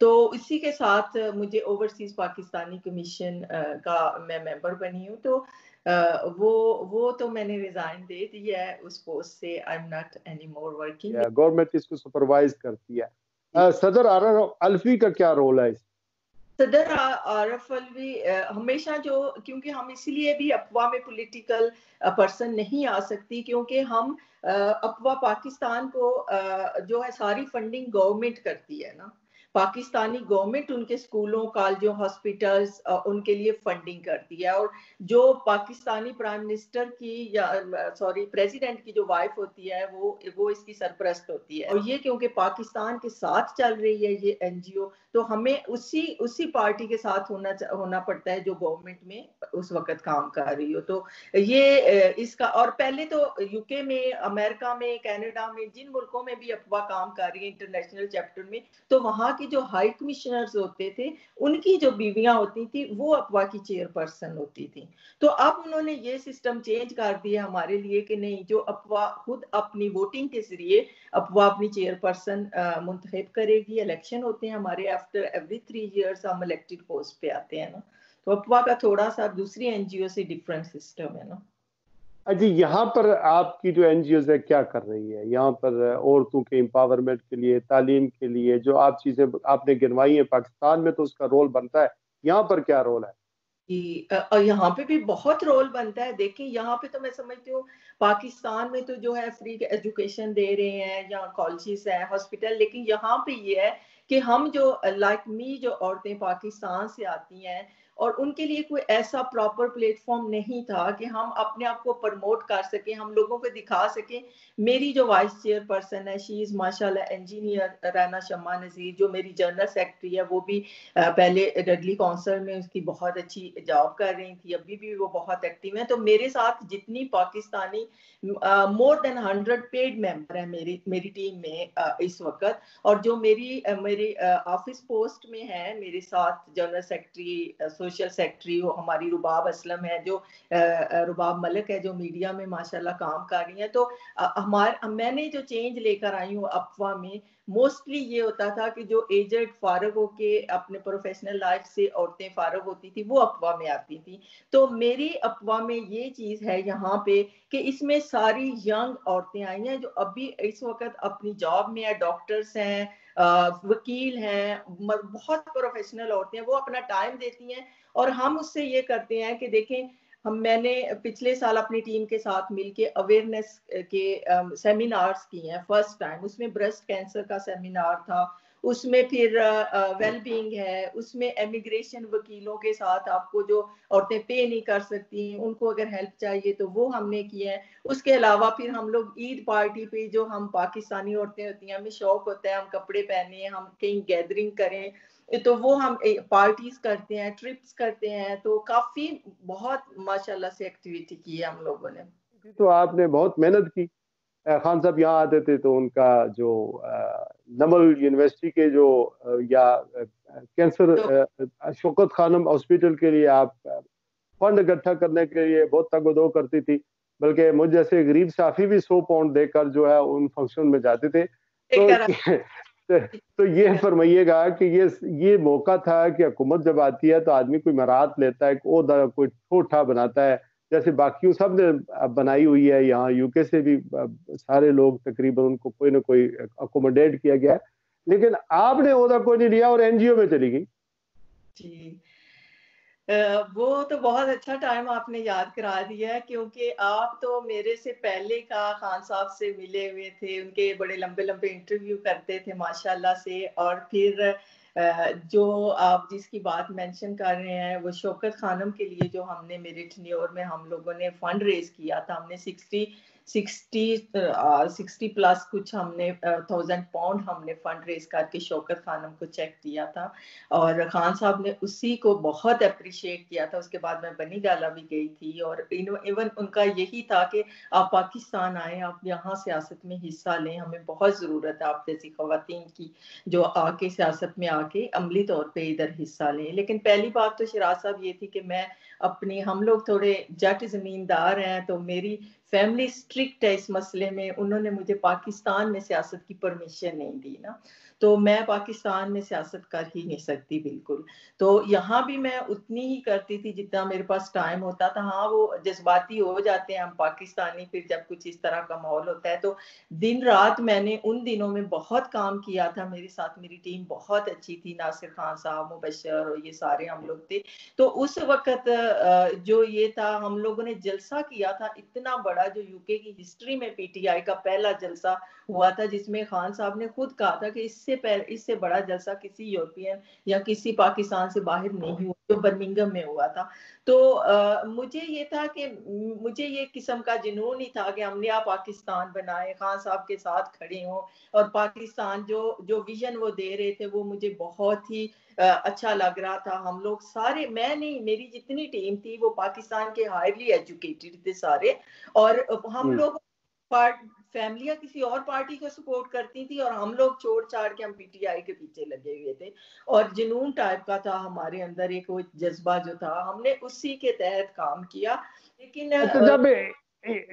تو اسی کے ساتھ مجھے اوورسیز پاکستانی کمیشن کا میں ممبر بنی ہوں. تو وہ تو میں نے ریزائن دے دیا ہے اس پوسٹ سے. I am not any more working. Government اس کو سپروائز کرتی ہے. صدر عارف الفی کا کیا رول ہے اس؟ صدر عارف الوی ہمیشہ کیونکہ ہم اسی لیے بھی افواہ میں پولیٹیکل پرسن نہیں آ سکتی، کیونکہ ہم افواہ پاکستان کو جو ہے ساری فنڈنگ گورنمنٹ کرتی ہے نا. پاکستانی گورنمنٹ ان کے اسکولوں، کالجوں، ہاسپٹلز ان کے لیے فنڈنگ کرتی ہے. اور جو پاکستانی پرائم منسٹر کی یا پریزیڈنٹ کی جو وائف ہوتی ہے وہ اس کی سرپرست ہوتی ہے. اور یہ کیونکہ پاکستان کے ساتھ چل رہی ہے یہ این جی او، تو ہمیں اسی پارٹی کے ساتھ ہونا پڑتا ہے جو گورنمنٹ میں اس وقت کام کر رہی ہو. تو یہ اس کا، اور پہلے تو یو کے میں، امریکہ میں، کینیڈا میں، جن ملکوں میں بھی افواہ کام کر رہی ہے انٹرنیشنل چیپٹر میں، تو وہاں کی جو ہائی کمشنرز ہوتے تھے ان کی جو بیویاں ہوتی تھی وہ افواہ کی چیئر پرسن ہوتی تھی. تو اب انہوں نے یہ سسٹم چینج کر دیا ہمارے لیے کہ نہیں، جو افواہ خود اپنی ووٹنگ کے ذریعے افواہ اپنی چیئر پرسن منتخب کرے گی. الیکشن ہوتے ہیں ہمارے، آفٹر ایوری 3 ایئرس ہم الیکٹڈ پوسٹ پہ آتے ہیں نا. تو افواہ کا تھوڑا سا دوسری این جی او سے ڈفرنٹ سسٹم ہے نا. جی، یہاں پر آپ کی جو این جی اوز ہے کیا کر رہی ہے یہاں پر عورتوں کے امپاورمنٹ کے لیے، تعلیم کے لیے؟ جو آپ چیزیں آپ نے گنوائی ہیں پاکستان میں تو اس کا رول بنتا ہے، یہاں پر کیا رول ہے؟ یہاں پہ بھی بہت رول بنتا ہے. دیکھیں یہاں پہ تو میں سمجھتی ہوں پاکستان میں تو جو ہے فری ایجوکیشن دے رہے ہیں یا کالجز ہیں، ہاسپٹل، لیکن یہاں پہ یہ ہے کہ ہم جو لائک می جو عورتیں پاکستان سے آتی ہیں اور ان کے لیے کوئی ایسا پراپر پلیٹ فارم نہیں تھا کہ ہم اپنے آپ کو پروموٹ کر سکیں، ہم لوگوں کو دکھا سکیں. میری جو وائس چیئر پرسن ہے، شی از ماشاء اللہ انجینئر رینا شمع نذیر، جو میری جنرل سیکرٹری ہے، وہ بھی پہلے ڈڈلی کونسل میں اس کی بہت اچھی جاب کر رہی تھی، ابھی بھی وہ بہت ایکٹیو ہیں. تو میرے ساتھ جتنی پاکستانی مور دین 100 پیڈ ممبر ہیں میری ٹیم میں اس وقت. اور جو میری آفس پوسٹ میں ہے میرے ساتھ جنرل سیکرٹری، سوشل سیکرٹری ہماری رباب اسلم ہے، جو رباب ملک ہے، جو میڈیا میں ماشاءاللہ کام کر رہی ہیں. تو میں نے جو چینج لے کر آئی ہوں افواہ میں، موسٹلی یہ ہوتا تھا کہ جو ایجڈ فارغ ہو کے اپنے پروفیشنل لائف سے عورتیں فارغ ہوتی تھی وہ افواہ میں آتی تھی. تو میری افواہ میں یہ چیز ہے یہاں پہ کہ اس میں ساری ینگ عورتیں آئی ہیں جو ابھی اس وقت اپنی جاب میں ہیں، ڈاکٹرز ہیں، وکیل ہیں، بہت پروفیشنل عورتیں ہیں، وہ اپنا ٹائم دیتی ہیں. اور ہم اس سے یہ کرتے ہیں کہ دیکھیں میں نے پچھلے سال اپنی ٹیم کے ساتھ مل کے اویئرنیس کے سیمینارز کی ہیں. فرسٹ ٹائم اس میں بریسٹ کینسر کا سیمینار تھا، اس میں پھر ویل بینگ ہے، اس میں امیگریشن وکیلوں کے ساتھ آپ کو جو عورتیں پے نہیں کر سکتی ان کو اگر ہیلپ چاہیے تو وہ ہم نے کی ہے. اس کے علاوہ پھر ہم لوگ عید پارٹی پہ جو ہم پاکستانی عورتیں ہوتی ہیں، ہمیں شوق ہوتا ہے ہم کپڑے پہنے، ہم کہیں گیدرنگ کریں، تو وہ ہم پارٹیز کرتے ہیں، ٹرپس کرتے ہیں. تو کافی بہت ماشاءاللہ سے ایکٹیویٹی کی ہے ہم لوگوں نے. تو آپ نے بہت محنت کی. خان صاحب یہاں آتے تھے تو ان کا جو نمل یونیورسٹی کے جو یا کینسر شوکت خانم ہاسپٹل کے لیے آپ فنڈ اکٹھا کرنے کے لیے بہت تگ و دو کرتی تھی، بلکہ مجھ جیسے غریب صحافی بھی 100 پاؤنڈ دے کر جو ہے ان فنکشن میں جاتے تھے. تو یہ فرمائیے گا کہ یہ موقع تھا کہ حکومت جب آتی ہے تو آدمی کوئی مراد لیتا ہے، کوئی ٹھوٹا بناتا ہے، جیسے باقیوں سب نے بنائی ہوئی ہے. یہاں یو کے سے بھی سارے لوگ تقریباً ان کو کوئی نہ کوئی اکوموڈیٹ کیا گیا، لیکن آپ نے عہدہ کوئی نہیں لیا اور این جی او میں چلی گئی. جی وہ تو بہت اچھا ٹائم آپ نے یاد کرا دیا ہے، کیونکہ آپ تو میرے سے پہلے کا خان صاحب سے ملے ہوئے تھے، ان کے بڑے لمبے لمبے انٹرویو کرتے تھے ماشاءاللہ سے. اور پھر جو آپ جس کی بات مینشن کر رہے ہیں وہ شوکت خانم کے لیے جو ہم نے میرے ٹینیور میں ہم لوگوں نے فنڈ ریز کیا تھا، ہم نے 60 پلس کچھ ہم نے 1000 پاؤنڈ ہم نے فنڈ ریز کر کے شوکت خانم کو چیک دیا تھا. اور خان صاحب نے اسی کو بہت اپریشیٹ کیا تھا. اس کے بعد میں بنی گالا بھی گئی تھی، اور ایون ان کا یہی تھا کہ آپ پاکستان آئیں، آپ یہاں سیاست میں حصہ لیں، ہمیں بہت ضرورت ہے آپ جیسی خواتین کی جو آ کے سیاست میں آ کے عملی طور پہ ادھر حصہ لیں. لیکن پہلی بات تو شیراز صاحب یہ تھی کہ میں ہم لوگ تھوڑے جٹ زمیندار ہیں، تو میری فیملی اسٹرکٹ ہے اس مسئلے میں، انہوں نے مجھے پاکستان میں سیاست کی پرمیشن نہیں دی نا. تو میں پاکستان میں سیاست کر ہی نہیں سکتی بالکل. تو یہاں بھی میں اتنی ہی کرتی تھی جتنا میرے پاس ٹائم ہوتا تھا. ہاں وہ جذباتی ہو جاتے ہیں ہم پاکستانی پھر جب کچھ اس طرح کا ماحول ہوتا ہے. تو دن رات میں نے ان دنوں میں بہت کام کیا تھا. میرے ساتھ میری ٹیم بہت اچھی تھی, ناصر خان صاحب, مبشر اور یہ سارے ہم لوگ تھے. تو اس وقت جو یہ تھا, ہم لوگوں نے جلسہ کیا تھا اتنا بڑا, جو یو کے کی ہسٹری میں پی ٹی آئی کا پہلا جلسہ ہوا تھا, جس میں خان صاحب نے خود کہا تھا کہ اس سے بڑا جلسہ کسی یورپین یا کسی پاکستان سے باہر نہیں ہوا, جو برمنگم میں ہوا تھا. تو مجھے یہ تھا کہ مجھے یہ قسم کا جنون ہی تھا کہ ہم نیا پاکستان بنائے, خان صاحب کے ساتھ کھڑے ہوں, اور پاکستان جو ویژن وہ دے رہے تھے وہ مجھے بہت ہی اچھا لگ رہا تھا. ہم لوگ سارے, میں نہیں, میری جتنی ٹیم تھی وہ پاکستان کے ہائیلی ایجوکیٹڈ تھے سارے, اور ہم لوگ فیملیاں کسی اور پارٹی کو سپورٹ کرتی تھی اور ہم لوگ چھوڑ چھاڑ کے ہم پی ٹی آئی کے پیچھے لگے ہوئے تھے. اور جنون ٹائپ کا تھا ہمارے اندر, ایک وہ جذبہ جو تھا, ہم نے اسی کے تحت کام کیا. لیکن اچھا,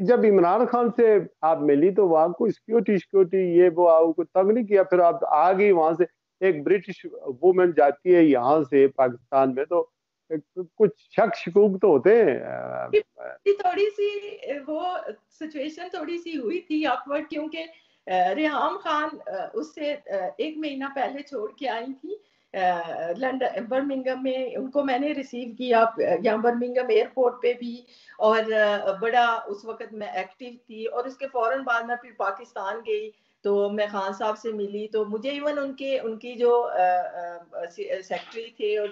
جب عمران خان سے آپ ملی تو وہاں کو سیکورٹی یہ وہ آپ کو تنگ نہیں کیا؟ پھر آپ آ گئی وہاں سے, ایک برٹش وومن جاتی ہے یہاں سے پاکستان میں, تو کچھ شک شکوک تو ہوتے ہیں. تھوڑی سی وہ سچویشن تھوڑی سی ہوئی تھی آکورڈ, کیونکہ ریحام خان اس سے 1 مہینہ پہلے چھوڑ کے آئی تھی لنڈن, برمنگم میں. ان کو میں نے ریسیو کیا یہاں برمنگم ایئرپورٹ پہ بھی, اور بڑا اس وقت میں ایکٹیو تھی. اور اس کے فوراً بعد میں پھر پاکستان گئی تو میں خان صاحب سے ملی. تو مجھے ایون ان کی جو سیکٹری تھے اور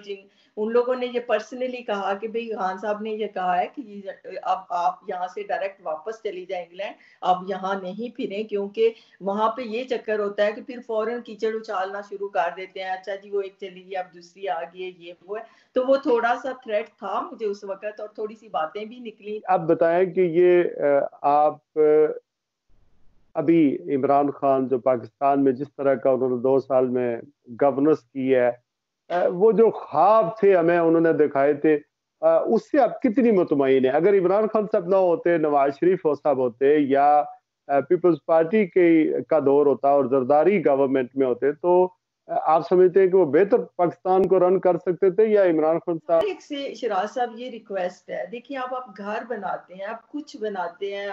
ان لوگوں نے یہ پرسنلی کہا کہ بھئی خان صاحب نے یہ کہا ہے کہ اب آپ یہاں سے ڈائریکٹ واپس چلی جائیں انگلینڈ, اب یہاں نہیں پھریں, کیونکہ وہاں پہ یہ چکر ہوتا ہے کہ پھر فوراً کیچڑ اچھالنا شروع کر دیتے ہیں. اچھا جی وہ ایک چلی گئی اب دوسری آ گئی ہے, یہ وہ ہے. تو وہ تھوڑا سا تھریٹ تھا مجھے اس وقت, اور تھوڑی سی باتیں بھی نکلی. آپ بتائیں کہ یہ آپ ابھی عمران خان جو پاکستان میں جس طرح کا انہوں نے 2 سال میں گورننس کی ہے, وہ جو خواب تھے ہمیں انہوں نے دکھائے تھے, اس سے آپ کتنی مطمئن ہیں؟ اگر عمران خان صاحب نہ ہوتے, نواز شریف صاحب ہوتے, یا پیپلز پارٹی کا دور ہوتا اور زرداری گورنمنٹ میں ہوتے, تو آپ سمجھتے ہیں کہ وہ بہتر پاکستان کو رن کر سکتے تھے یا عمران خان صاحب؟ ایک سے شراز صاحب یہ ریکویسٹ ہے, دیکھیں آپ گھر بناتے ہیں, آپ کچھ بناتے ہیں,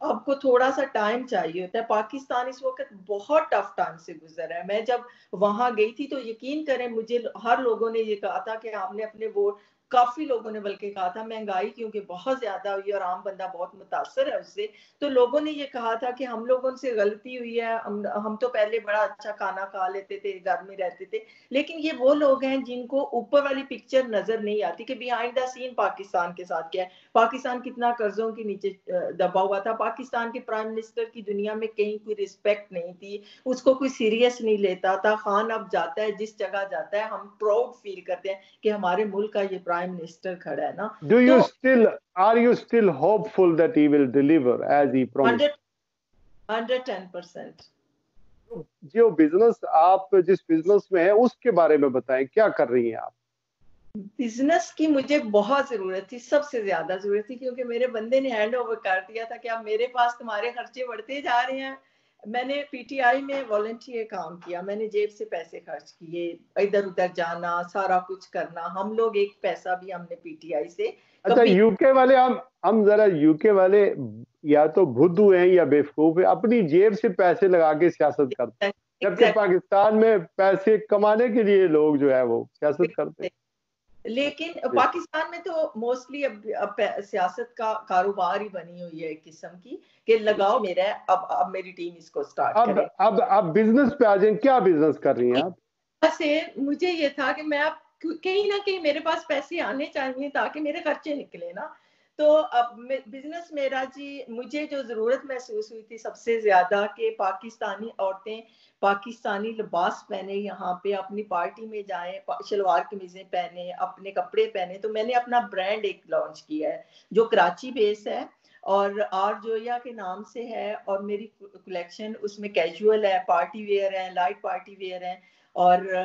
آپ کو تھوڑا سا ٹائم چاہیے ہوتا ہے. پاکستان اس وقت بہت ٹف ٹائم سے گزر ہے. میں جب وہاں گئی تھی تو یقین کریں مجھے ہر لوگوں نے یہ کہا تھا کہ ہم نے اپنے ووٹ, کافی لوگوں نے بلکہ کہا تھا, مہنگائی کیونکہ بہت زیادہ ہوئی اور عام بندہ بہت متاثر ہے اس سے, تو لوگوں نے یہ کہا تھا کہ ہم لوگوں سے غلطی ہوئی ہے, ہم تو پہلے بڑا اچھا کھانا کھا لیتے تھے, گھر میں رہتے تھے. لیکن یہ وہ لوگ ہیں جن کو اوپر والی پکچر نظر نہیں آتی کہ بیہائنڈ دا سین پاکستان کے ساتھ کیا ہے. پاکستان کتنا قرضوں کے نیچے دبا ہوا تھا. پاکستان کے پرائم منسٹر کی دنیا میں کہیں کوئی رسپیکٹ نہیں تھی, اس کو کوئی سیریس نہیں لیتا تھا. خان اب جاتا ہے جس جگہ جاتا ہے, ہم پراؤڈ فیل کرتے ہیں کہ ہمارے ملک کا یہ پرائم منسٹر کھڑا ہے نا. Are you still hopeful that he will deliver as he promised? 110%. جو بزنس آپ جس بزنس میں ہیں اس کے بارے میں بتائیں, کیا کر رہی ہیں آپ؟ بزنس کی مجھے بہت ضرورت تھی, سب سے زیادہ ضرورت تھی, کیونکہ میرے بندے نے ہینڈ اوور کر دیا تھا کہ اب میرے پاس تمہارے خرچے بڑھتے جا رہے ہیں. میں نے پی ٹی آئی میں والنٹیئر کام کیا, میں نے جیب سے پیسے خرچ کیے, ادھر ادھر جانا, سارا کچھ کرنا. ہم لوگ ایک پیسہ بھی ہم نے پی ٹی آئی سے اچھا, یو کے والے, ہم ذرا یو کے والے یا تو بدھو ہیں یا بیوقوف ہیں, اپنی جیب سے پیسے لگا کے سیاست کرتے ہیں, جبکہ پاکستان میں پیسے کمانے کے لیے لوگ جو ہے وہ سیاست کرتے ہیں. لیکن پاکستان میں تو موسٹلی اب سیاست کا کاروبار ہی بنی ہوئی ہے ایک قسم کی, کہ لگاؤ میرا ہے, اب میری ٹیم اس کو سٹارٹ کرے. اب بزنس پہ آ جائیں, کیا بزنس کر رہی ہیں آپ؟ سے مجھے یہ تھا کہ میں اب کہیں نہ کہیں میرے پاس پیسے آنے چاہیے تاکہ میرے خرچے نکلے نا. تو اب بزنس میرا جی, مجھے جو ضرورت محسوس ہوئی تھی سب سے زیادہ کہ پاکستانی عورتیں پاکستانی لباس پہنے, یہاں پہ اپنی پارٹی میں جائیں, شلوار قمیضیں پہنے, اپنے کپڑے پہنے. تو میں نے اپنا برانڈ ایک لانچ کیا ہے جو کراچی بیس ہے اور جویا کے نام سے ہے, اور میری کلیکشن اس میں کیجول ہے, پارٹی ویئر ہے, لائٹ پارٹی ویئر ہے, اور